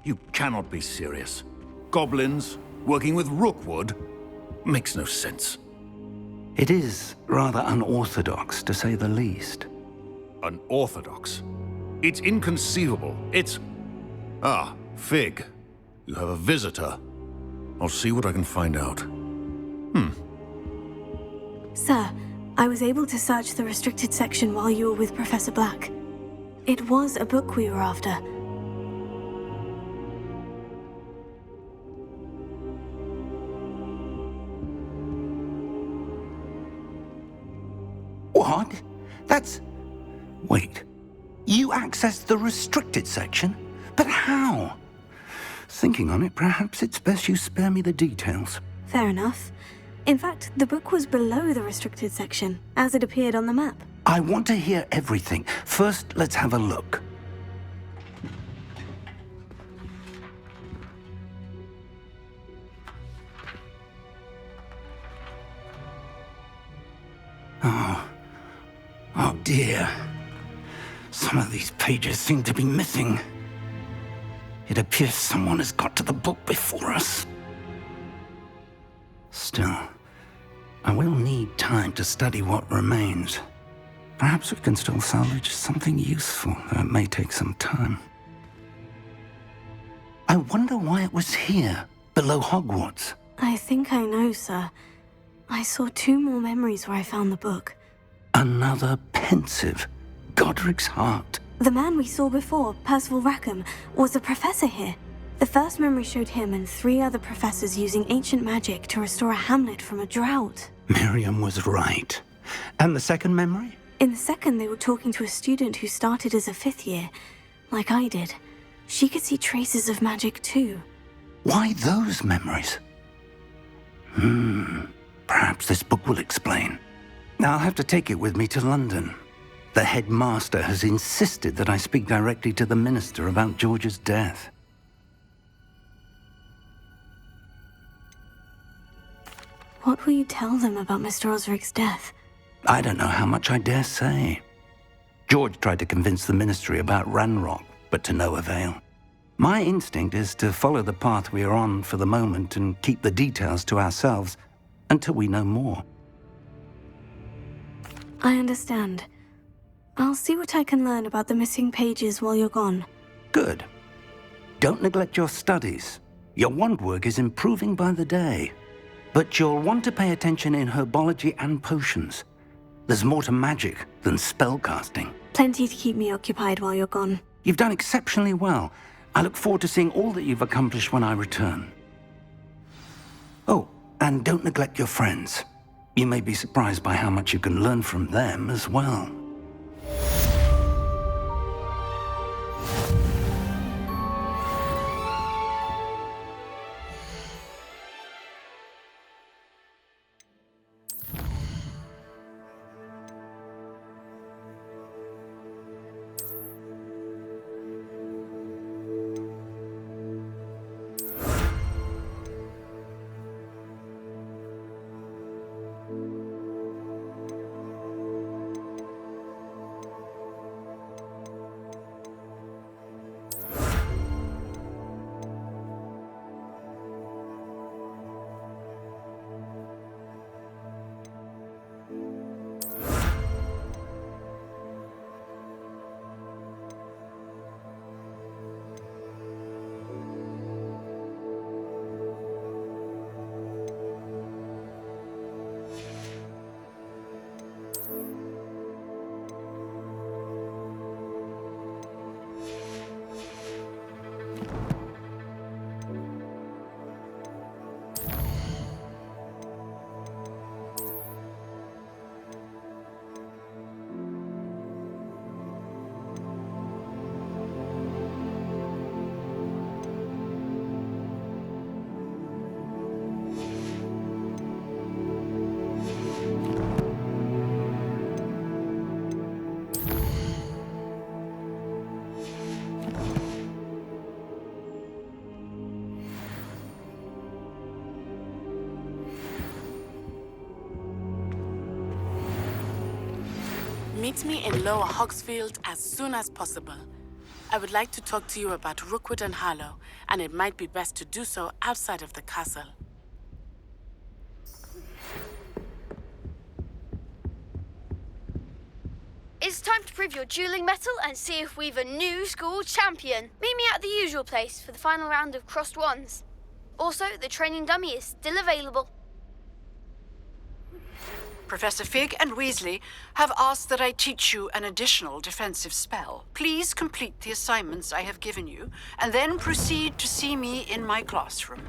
You cannot be serious. Goblins working with Rookwood? Makes no sense. It is rather unorthodox, to say the least. Unorthodox? It's inconceivable. It's... Ah, Fig. You have a visitor. I'll see what I can find out. Sir, I was able to search the restricted section while you were with Professor Black. It was a book we were after. What? That's... Wait. You accessed the restricted section? But how? Thinking on it, perhaps it's best you spare me the details. Fair enough. In fact, the book was below the restricted section, as it appeared on the map. I want to hear everything. First, let's have a look. Oh dear. Some of these pages seem to be missing. It appears someone has got to the book before us. Still, I will need time to study what remains. Perhaps we can still salvage something useful, though it may take some time. I wonder why it was here, below Hogwarts. I think I know, sir. I saw 2 more memories where I found the book. Another pensive. Godric's heart. The man we saw before, Percival Rackham, was a professor here. The first memory showed him and 3 other professors using ancient magic to restore a hamlet from a drought. Miriam was right. And the second memory? In the second, they were talking to a student who started as a 5th year, like I did. She could see traces of magic too. Why those memories? Perhaps this book will explain. Now I'll have to take it with me to London. The headmaster has insisted that I speak directly to the minister about George's death. What will you tell them about Mr. Osric's death? I don't know how much I dare say. George tried to convince the ministry about Ranrock, but to no avail. My instinct is to follow the path we are on for the moment and keep the details to ourselves until we know more. I understand. I'll see what I can learn about the missing pages while you're gone. Good. Don't neglect your studies. Your wand work is improving by the day. But you'll want to pay attention in herbology and potions. There's more to magic than spellcasting. Plenty to keep me occupied while you're gone. You've done exceptionally well. I look forward to seeing all that you've accomplished when I return. Oh, and don't neglect your friends. You may be surprised by how much you can learn from them as well. Meet me in Lower Hogsfield as soon as possible. I would like to talk to you about Rookwood and Harlow, and it might be best to do so outside of the castle. It's time to prove your dueling mettle and see if we've a new school champion. Meet me at the usual place for the final round of crossed wands. Also, the training dummy is still available. Professor Fig and Weasley have asked that I teach you an additional defensive spell. Please complete the assignments I have given you, and then proceed to see me in my classroom.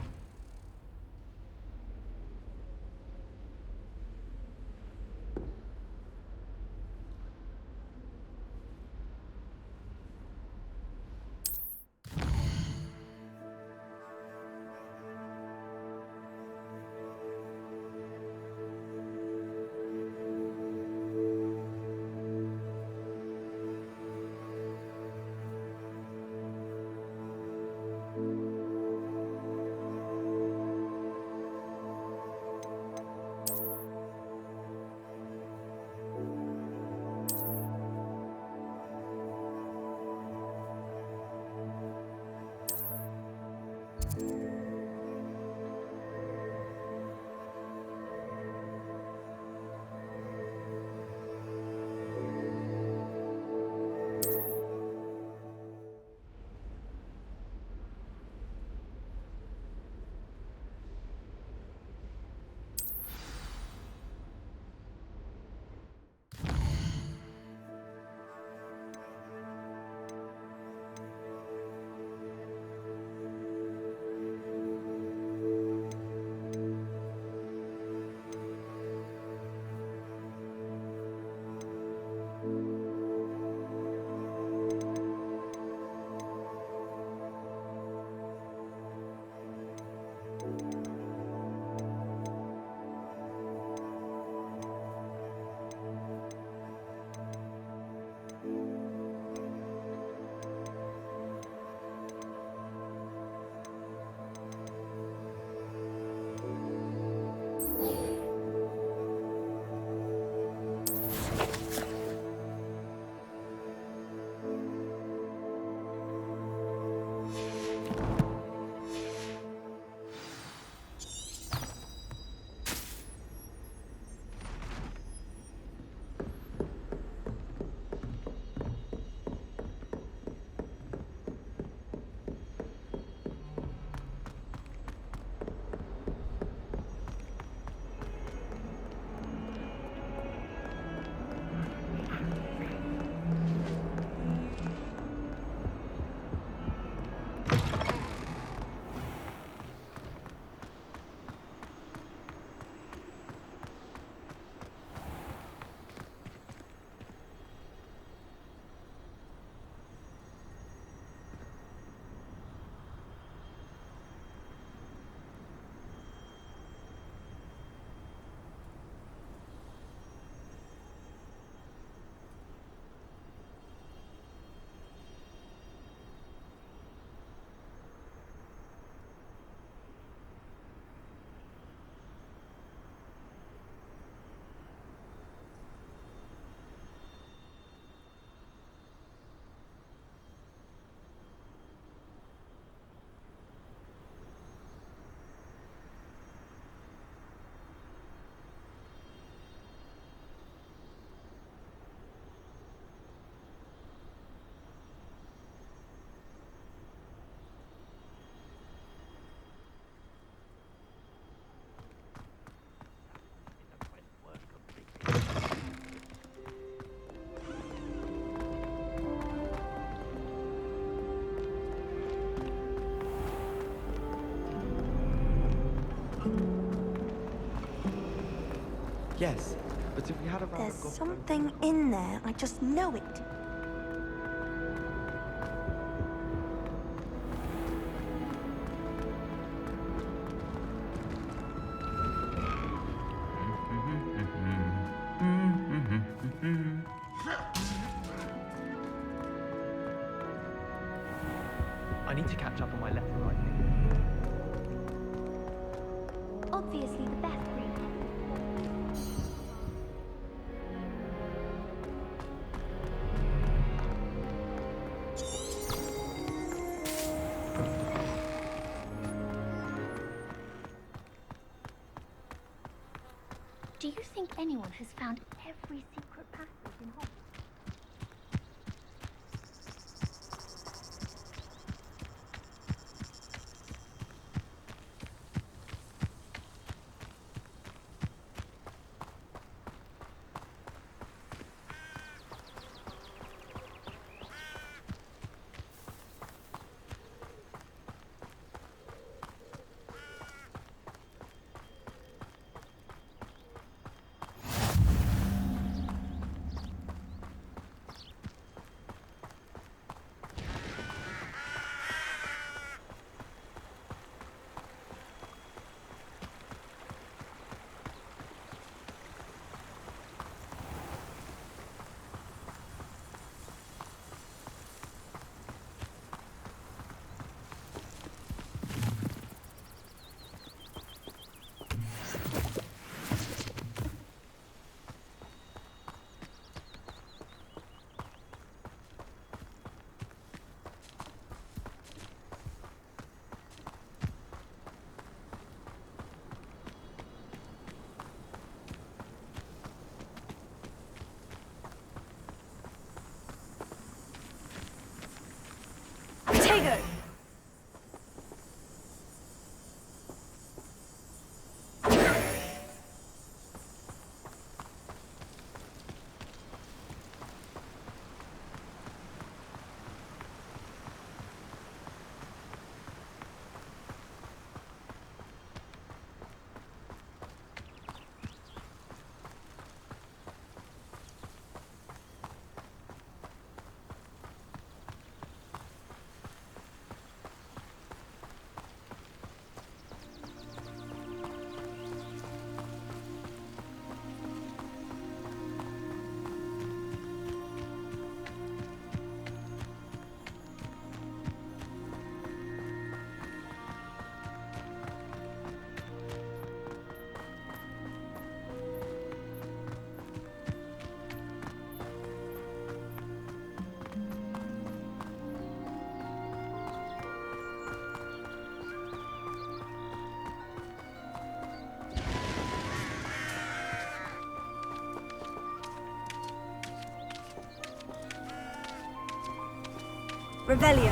Yes, but if we had a round There's of golf... something in there, I just know it. I need to catch up on my letter writing. Obviously the best route. Do you think anyone has found every secret passage in Hogwarts? Potato! Revelio.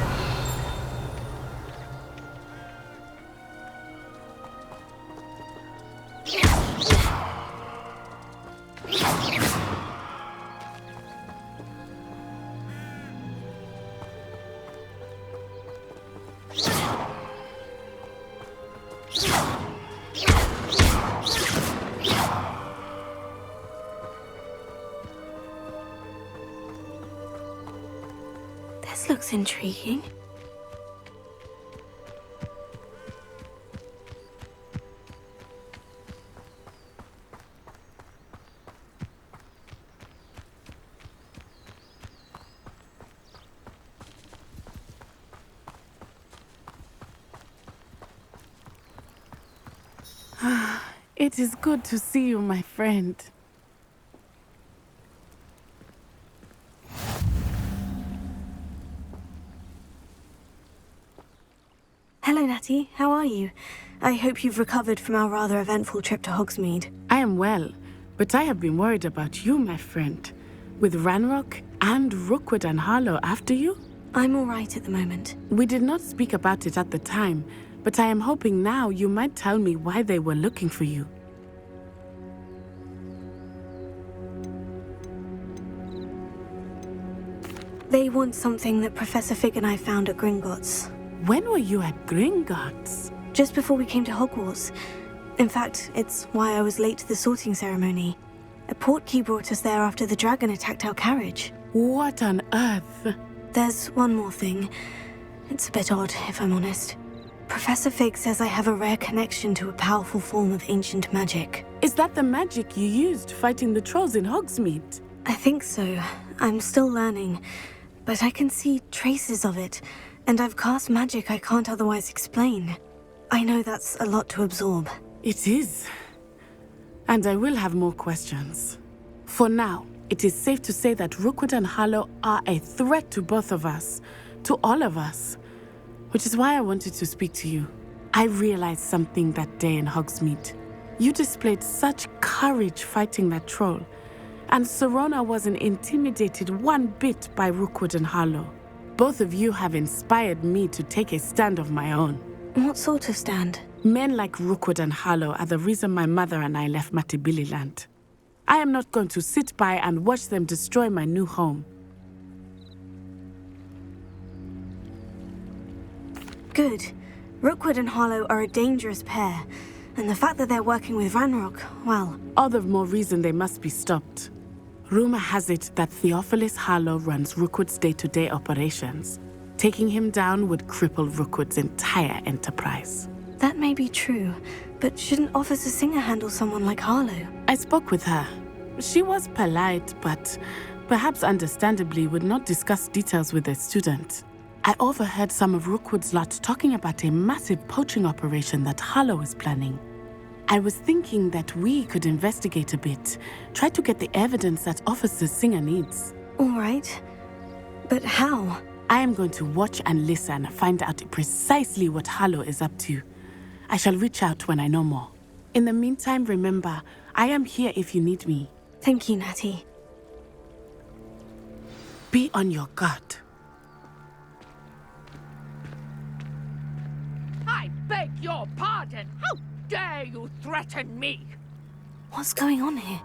This looks intriguing. It is good to see you, my friend. Hello, Natty. How are you? I hope you've recovered from our rather eventful trip to Hogsmeade. I am well, but I have been worried about you, my friend. With Ranrock and Rookwood and Harlow after you? I'm all right at the moment. We did not speak about it at the time, but I am hoping now you might tell me why they were looking for you. They want something that Professor Fig and I found at Gringotts. When were you at Gringotts? Just before we came to Hogwarts. In fact, it's why I was late to the sorting ceremony. A portkey brought us there after the dragon attacked our carriage. What on earth? There's one more thing. It's a bit odd, if I'm honest. Professor Fig says I have a rare connection to a powerful form of ancient magic. Is that the magic you used fighting the trolls in Hogsmeade? I think so. I'm still learning, but I can see traces of it, and I've cast magic I can't otherwise explain. I know that's a lot to absorb. It is. And I will have more questions. For now, it is safe to say that Rookwood and Harlow are a threat to both of us, to all of us, which is why I wanted to speak to you. I realized something that day in Hogsmeade. You displayed such courage fighting that troll, and Serona wasn't intimidated one bit by Rookwood and Harlow. Both of you have inspired me to take a stand of my own. What sort of stand? Men like Rookwood and Harlow are the reason my mother and I left Matibili land. I am not going to sit by and watch them destroy my new home. Good. Rookwood and Harlow are a dangerous pair, and the fact that they're working with Ranrock, well... All the more reason they must be stopped. Rumor has it that Theophilus Harlow runs Rookwood's day-to-day operations. Taking him down would cripple Rookwood's entire enterprise. That may be true, but shouldn't Officer Singer handle someone like Harlow? I spoke with her. She was polite, but perhaps understandably would not discuss details with a student. I overheard some of Rookwood's lot talking about a massive poaching operation that Harlow is planning. I was thinking that we could investigate a bit, try to get the evidence that Officer Singer needs. All right. But how? I am going to watch and listen, find out precisely what Harlow is up to. I shall reach out when I know more. In the meantime, remember, I am here if you need me. Thank you, Natty. Be on your guard. I beg your pardon. How dare you threaten me? What's going on here?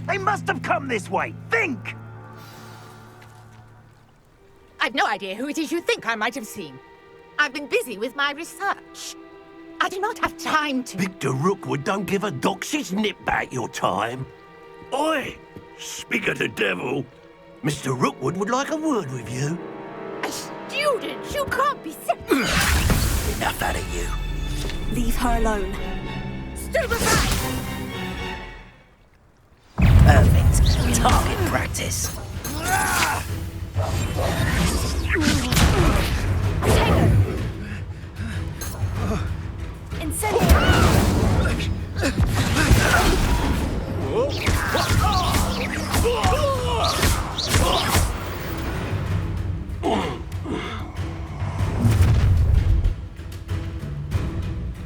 They must have come this way. Think! I've no idea who it is you think I might have seen. I've been busy with my research. I do not have time to... Victor Rookwood don't give a doxy's nip back your time. Oi! Speak of the devil. Mr. Rookwood would like a word with you. A student? You can't be... Enough out of you. Leave her alone. Stupefy! Perfect. Target practice.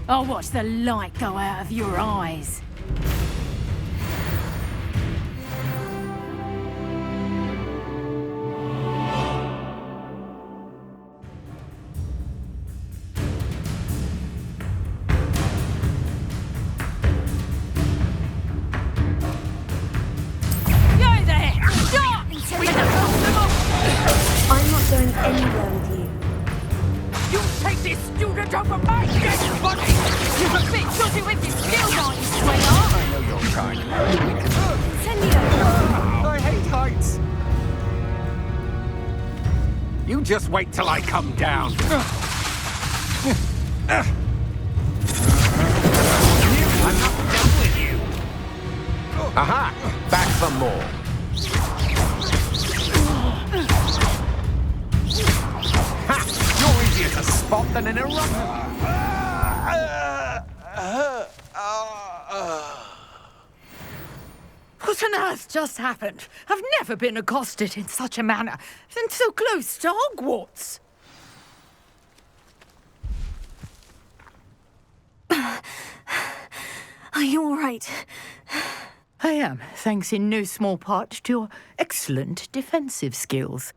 I'll watch the light go out of your eyes. I'm not going anywhere with you. You take this student over my dead body! You're a bit dodgy with your skills, aren't you, sweetheart? I know your kind. Incendio! I hate heights. You just wait till I come down. I'm not done with you. Aha! Back for more. Ha! You're easier to spot than an eruption. What on earth just happened? I've never been accosted in such a manner, and so close to Hogwarts. Are you all right? I am, thanks in no small part to your excellent defensive skills.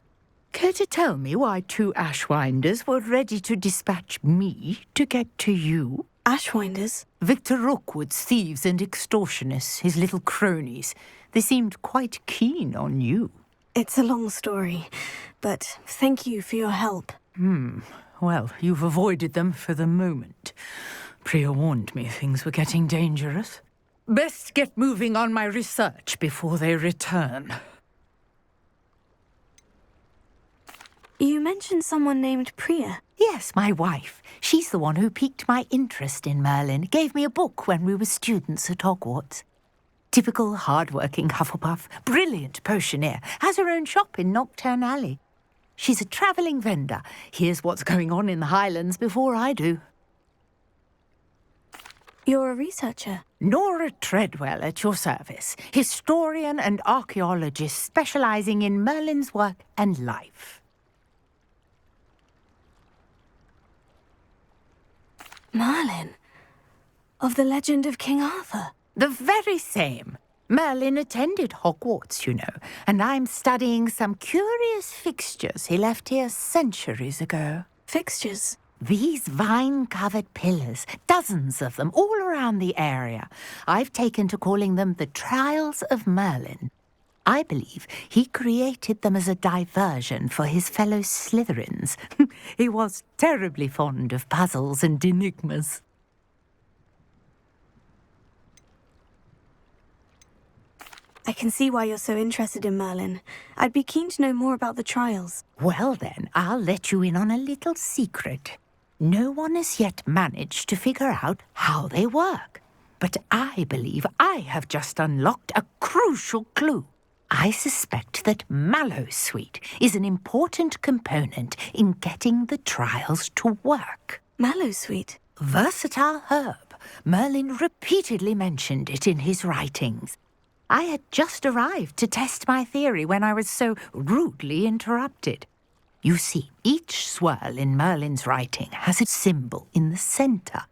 Care to tell me why two Ashwinders were ready to dispatch me to get to you? Ashwinders? Victor Rookwood's thieves and extortionists, his little cronies. They seemed quite keen on you. It's a long story, but thank you for your help. Well, you've avoided them for the moment. Priya warned me things were getting dangerous. Best get moving on my research before they return. You mentioned someone named Priya. Yes, my wife. She's the one who piqued my interest in Merlin. Gave me a book when we were students at Hogwarts. Typical hard-working Hufflepuff, brilliant potioneer, has her own shop in Knockturn Alley. She's a travelling vendor. Hears what's going on in the Highlands before I do. You're a researcher. Nora Treadwell at your service, historian and archaeologist specialising in Merlin's work and life. Merlin? Of the legend of King Arthur? The very same. Merlin attended Hogwarts, you know, and I'm studying some curious fixtures he left here centuries ago. Fixtures? These vine-covered pillars, dozens of them, all around the area. I've taken to calling them the Trials of Merlin. I believe he created them as a diversion for his fellow Slytherins. He was terribly fond of puzzles and enigmas. I can see why you're so interested in Merlin. I'd be keen to know more about the trials. Well then, I'll let you in on a little secret. No one has yet managed to figure out how they work. But I believe I have just unlocked a crucial clue. I suspect that Mallowsweet is an important component in getting the trials to work. Mallowsweet? Versatile herb. Merlin repeatedly mentioned it in his writings. I had just arrived to test my theory when I was so rudely interrupted. You see, each swirl in Merlin's writing has a symbol in the centre.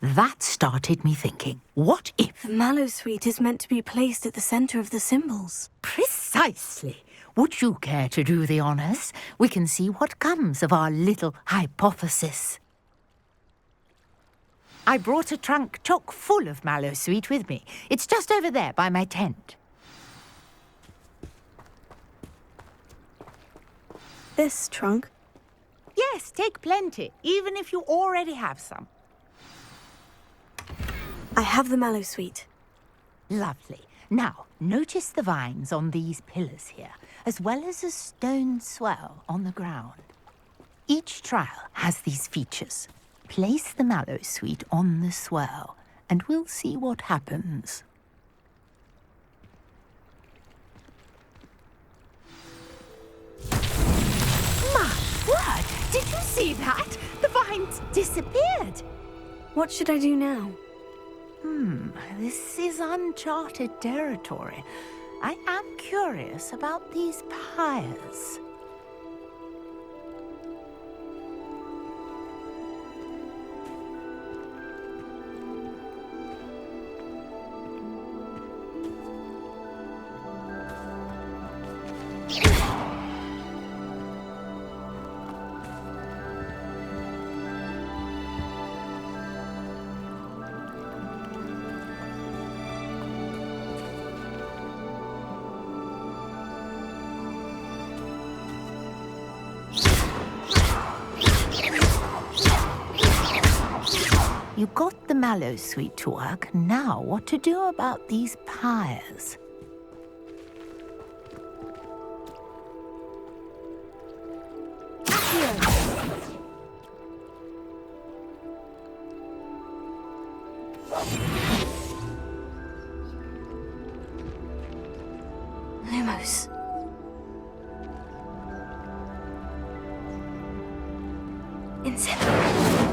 That started me thinking, what if... The Mallowsweet is meant to be placed at the centre of the symbols. Precisely. Would you care to do the honours? We can see what comes of our little hypothesis. I brought a trunk chock full of Mallowsweet with me. It's just over there by my tent. this trunk? Yes, take plenty, even if you already have some. I have the mallow sweet. Lovely. Now, notice the vines on these pillars here, as well as a stone swell on the ground. Each trial has these features. Place the mallow sweet on the swell, and we'll see what happens. My word! Did you see that? The vines disappeared. What should I do now? This is uncharted territory. I am curious about these pyres. You got the mallow sweet to work. Now, what to do about these pyres? Lumos. Incendio.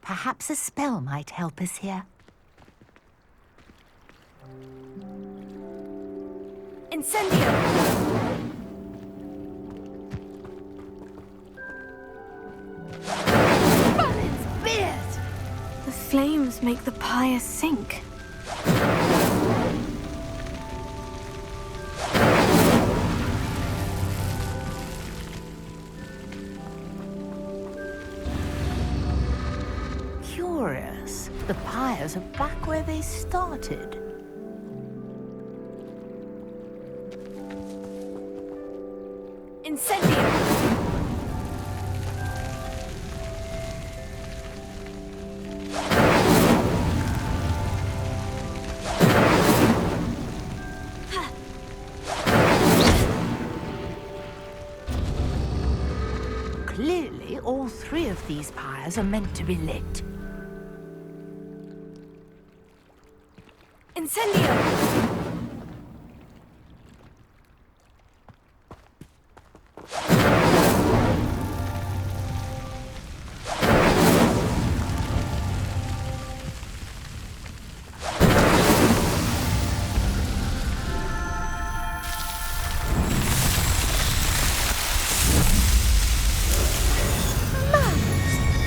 Perhaps a spell might help us here. Incendio. Merlin's beard! The flames make the pyre sink. Curious. The pyres are back where they started. Incendio. Clearly, all three of these pyres are meant to be lit. Incendio.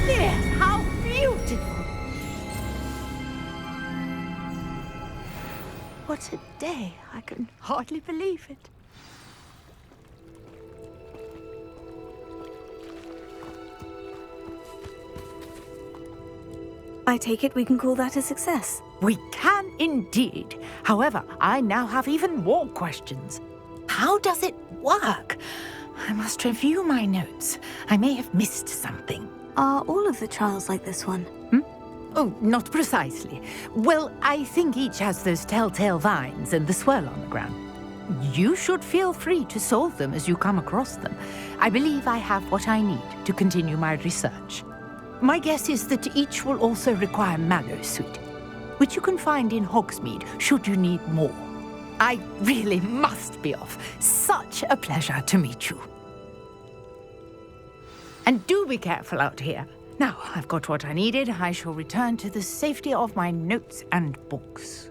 Yes, how beautiful! What a day! I can hardly believe it. I take it we can call that a success. We can indeed. However, I now have even more questions. How does it work? I must review my notes. I may have missed something. Are all of the trials like this one? Oh, not precisely. Well, I think each has those telltale vines and the swirl on the ground. You should feel free to solve them as you come across them. I believe I have what I need to continue my research. My guess is that each will also require mallow sweet, which you can find in Hogsmeade should you need more. I really must be off. Such a pleasure to meet you. And do be careful out here. Now, I've got what I needed. I shall return to the safety of my notes and books.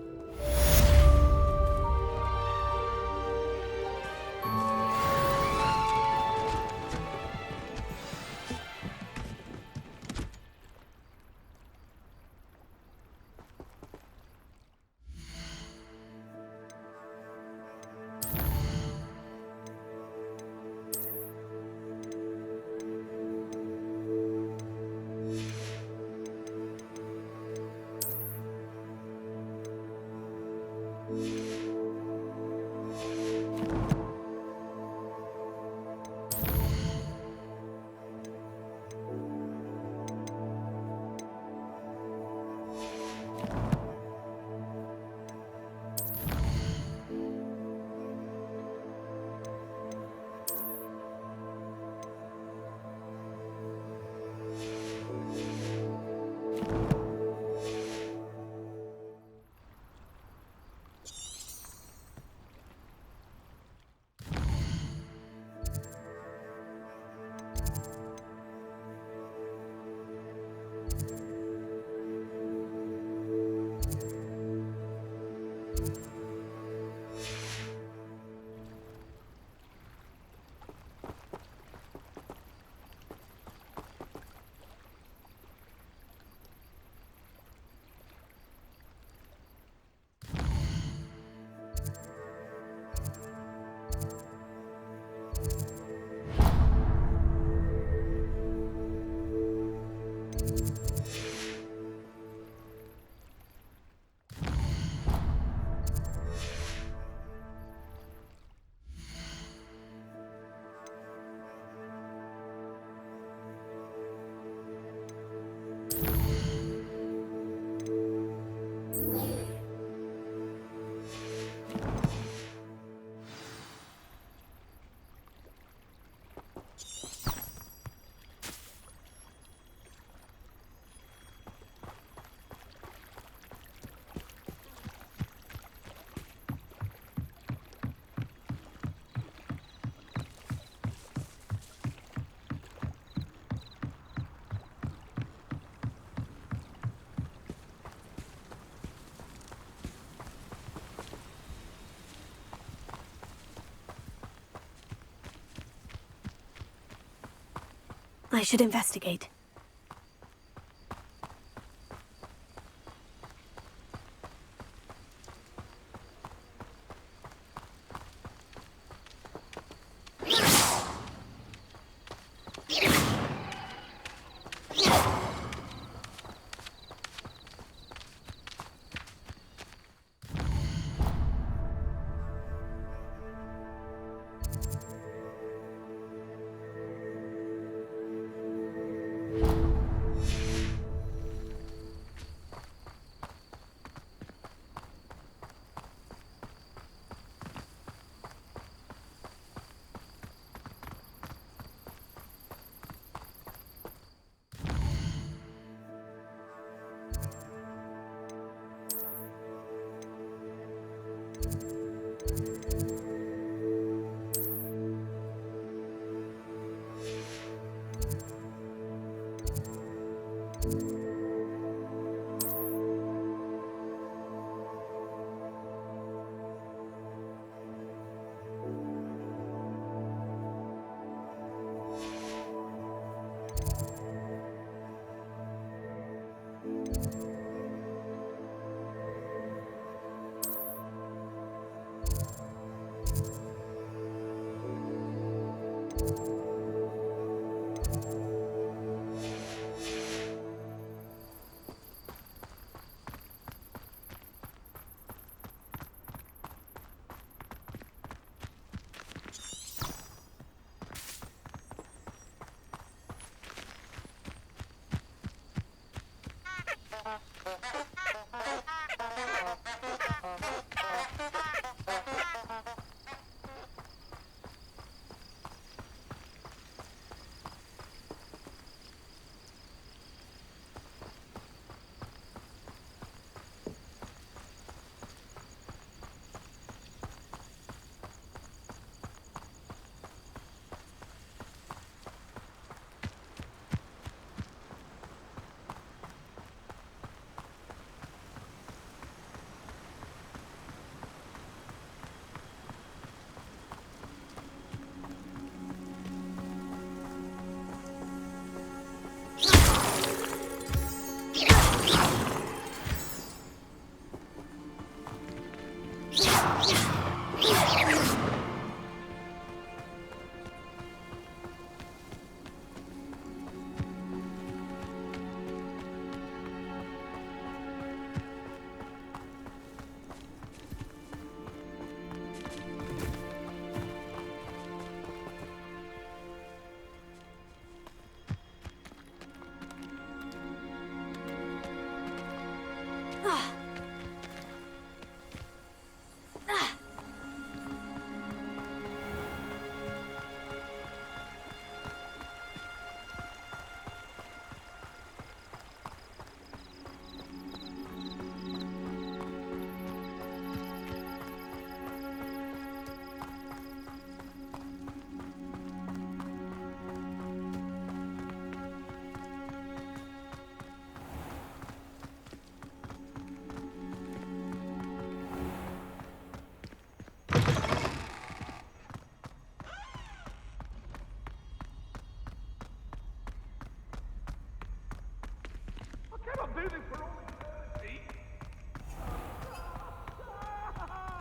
I should investigate.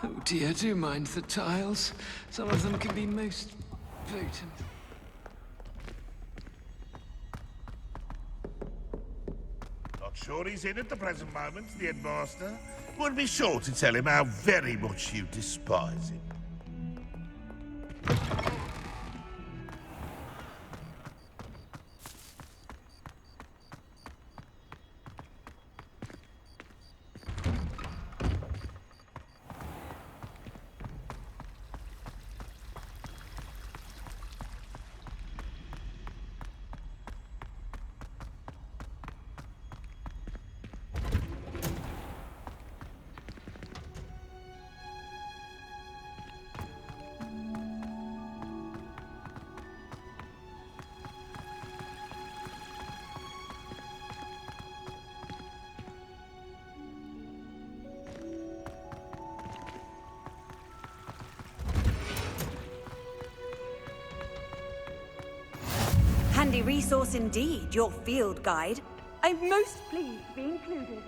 Oh dear, do mind the tiles. Some of them can be most potent. Not sure he's in at the present moment, the headmaster. Would be sure to tell him how very much you despise him. Handy resource indeed, your field guide. I'm most pleased to be included.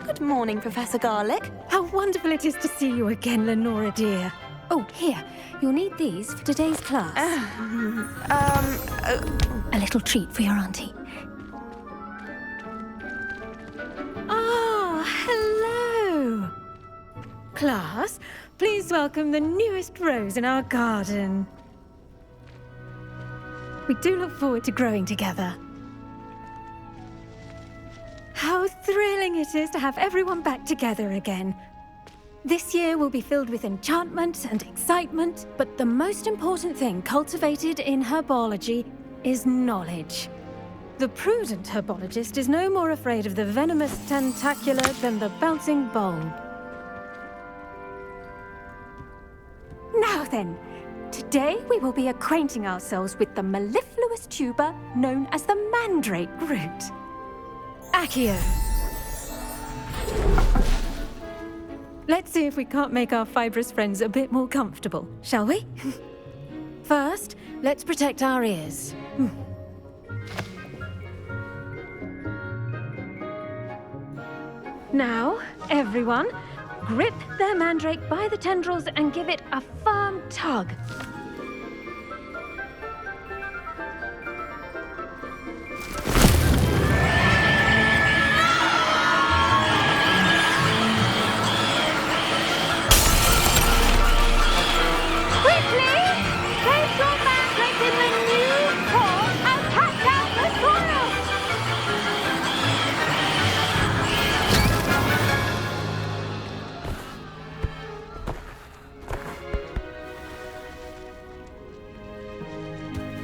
Good morning, Professor Garlick. How wonderful it is to see you again, Lenora dear. Oh, here. You'll need these for today's class. A little treat for your auntie. Ah, hello. Class, please welcome the newest rose in our garden. We do look forward to growing together. How thrilling it is to have everyone back together again. This year will be filled with enchantment and excitement, but the most important thing cultivated in herbology is knowledge. The prudent herbologist is no more afraid of the venomous tentacula than the bouncing bulb. Now then, today we will be acquainting ourselves with the mellifluous tuber known as the mandrake root. Accio. Let's see if we can't make our fibrous friends a bit more comfortable, shall we? First, let's protect our ears. Now, everyone, grip their mandrake by the tendrils and give it a firm tug.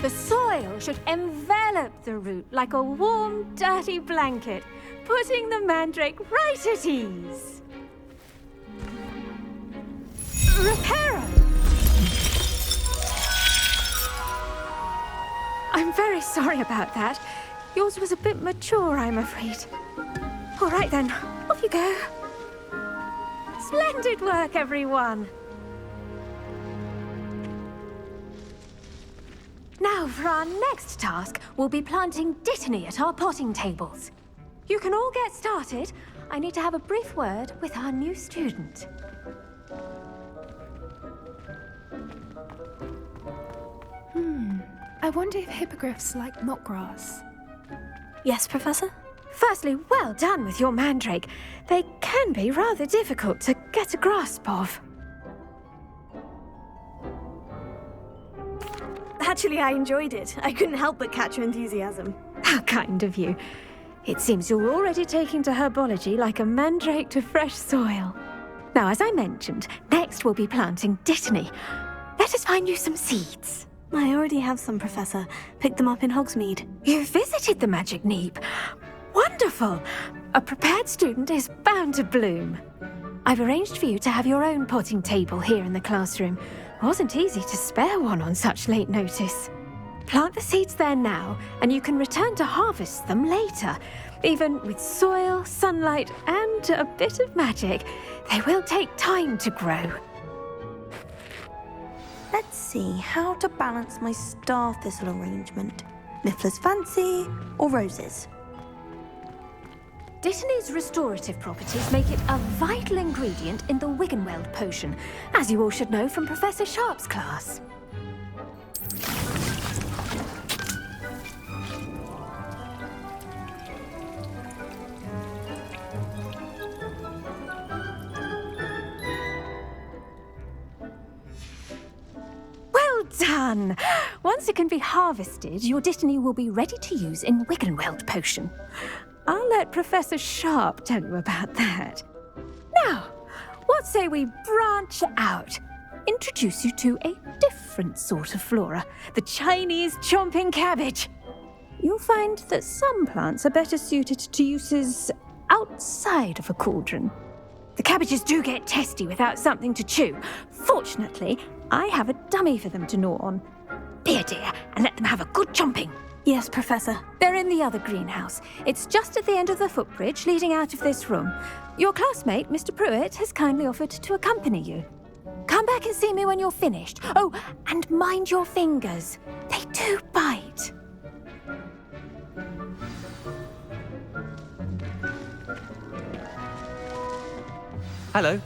The soil should envelop the root like a warm, dirty blanket, putting the mandrake right at ease. Reparo! I'm very sorry about that. Yours was a bit mature, I'm afraid. All right then, off you go. Splendid work, everyone. Now, for our next task, we'll be planting dittany at our potting tables. You can all get started. I need to have a brief word with our new student. I wonder if hippogriffs like knotgrass. Yes, Professor? Firstly, well done with your mandrake. They can be rather difficult to get a grasp of. Actually, I enjoyed it. I couldn't help but catch your enthusiasm. How kind of you. It seems you're already taking to herbology like a mandrake to fresh soil. Now, as I mentioned, next we'll be planting dittany. Let us find you some seeds. I already have some, Professor. Picked them up in Hogsmeade. You visited the Magic Neep. Wonderful! A prepared student is bound to bloom. I've arranged for you to have your own potting table here in the classroom. Wasn't easy to spare one on such late notice. Plant the seeds there now, and you can return to harvest them later. Even with soil, sunlight, and a bit of magic, they will take time to grow. Let's see how to balance my star thistle arrangement. Mifflin's fancy or roses? Dittany's restorative properties make it a vital ingredient in the Wiggenweld potion, as you all should know from Professor Sharp's class. Well done! Once it can be harvested, your Dittany will be ready to use in Wiggenweld potion. I'll let Professor Sharp tell you about that. Now, what say we branch out? Introduce you to a different sort of flora, the Chinese chomping cabbage. You'll find that some plants are better suited to uses outside of a cauldron. The cabbages do get testy without something to chew. Fortunately, I have a dummy for them to gnaw on. Be a dear and let them have a good chomping. Yes, Professor. They're in the other greenhouse. It's just at the end of the footbridge leading out of this room. Your classmate, Mr. Pruitt, has kindly offered to accompany you. Come back and see me when you're finished. Oh, and mind your fingers. They do bite. Hello.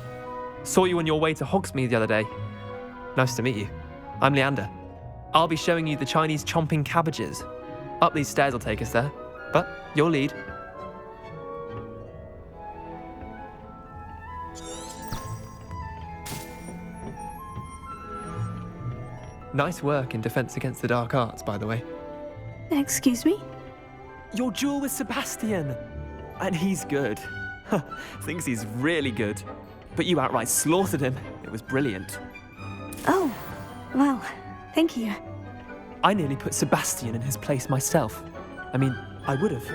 Saw you on your way to Hogsmeade the other day. Nice to meet you. I'm Leander. I'll be showing you the Chinese chomping cabbages. Up these stairs will take us there, but you'll lead. Nice work in Defense Against the Dark Arts, by the way. Excuse me? Your duel with Sebastian! And he's good. Thinks he's really good. But you outright slaughtered him. It was brilliant. Oh, well, thank you. I nearly put Sebastian in his place myself. I mean, I would have.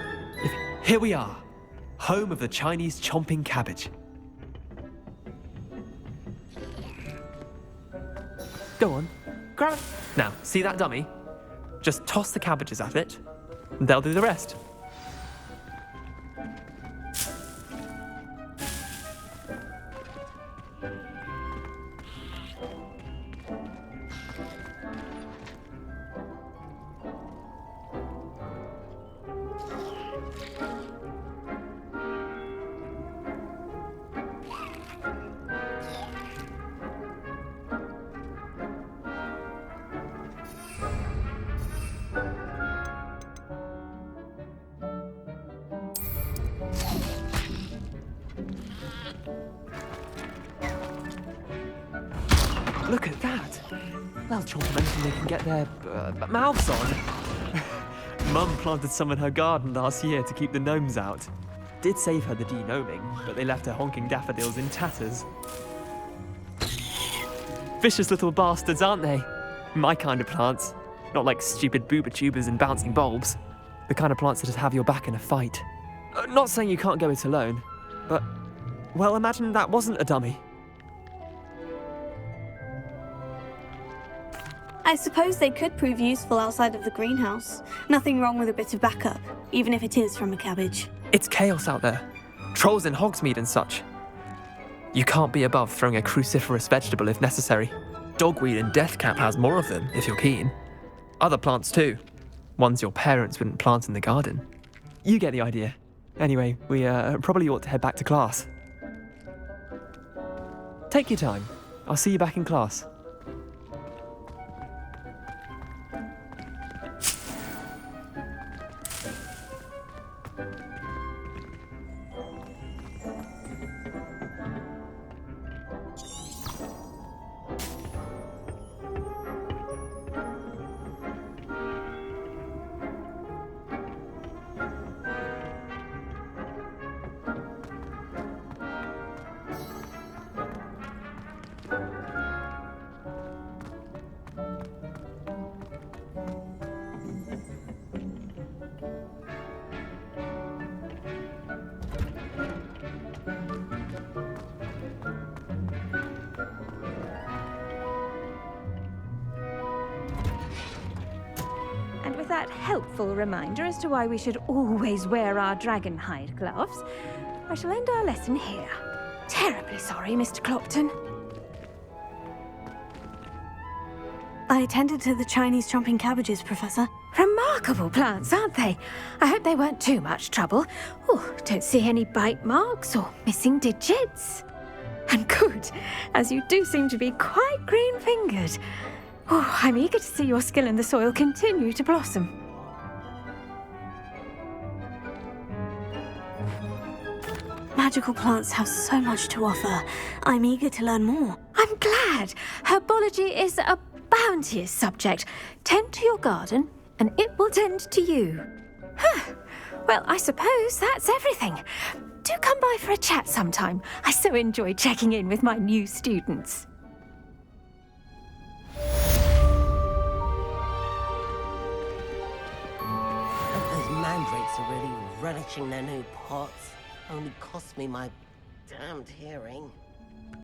Here we are, home of the Chinese chomping cabbage. Go on, grab it. Now, see that dummy? Just toss the cabbages at it, and they'll do the rest. Look at that! They'll chomp anything they can get their mouths on. Mum planted some in her garden last year to keep the gnomes out. Did save her the de-gnoming, but they left her honking daffodils in tatters. Vicious little bastards, aren't they? My kind of plants. Not like stupid booba tubers and bouncing bulbs. The kind of plants that just have your back in a fight. Not saying you can't go it alone, but, well, imagine that wasn't a dummy. I suppose they could prove useful outside of the greenhouse. Nothing wrong with a bit of backup, even if it is from a cabbage. It's chaos out there. Trolls in Hogsmeade and such. You can't be above throwing a cruciferous vegetable if necessary. Dogweed and deathcap has more of them, if you're keen. Other plants too. Ones your parents wouldn't plant in the garden. You get the idea. Anyway, we probably ought to head back to class. Take your time. I'll see you back in class. that helpful reminder as to why we should always wear our dragon hide gloves, I shall end our lesson here. Terribly sorry, Mr. Clopton. I tended to the Chinese chomping cabbages, Professor. Remarkable plants, aren't they? I hope they weren't too much trouble. Oh, don't see any bite marks or missing digits. And good, as you do seem to be quite green-fingered. Oh, I'm eager to see your skill in the soil continue to blossom. Magical plants have so much to offer. I'm eager to learn more. I'm glad. Herbology is a bounteous subject. Tend to your garden, and it will tend to you. Well, I suppose that's everything. Do come by for a chat sometime. I so enjoy checking in with my new students. Those mandrakes are really relishing their new pots. Only cost me my damned hearing.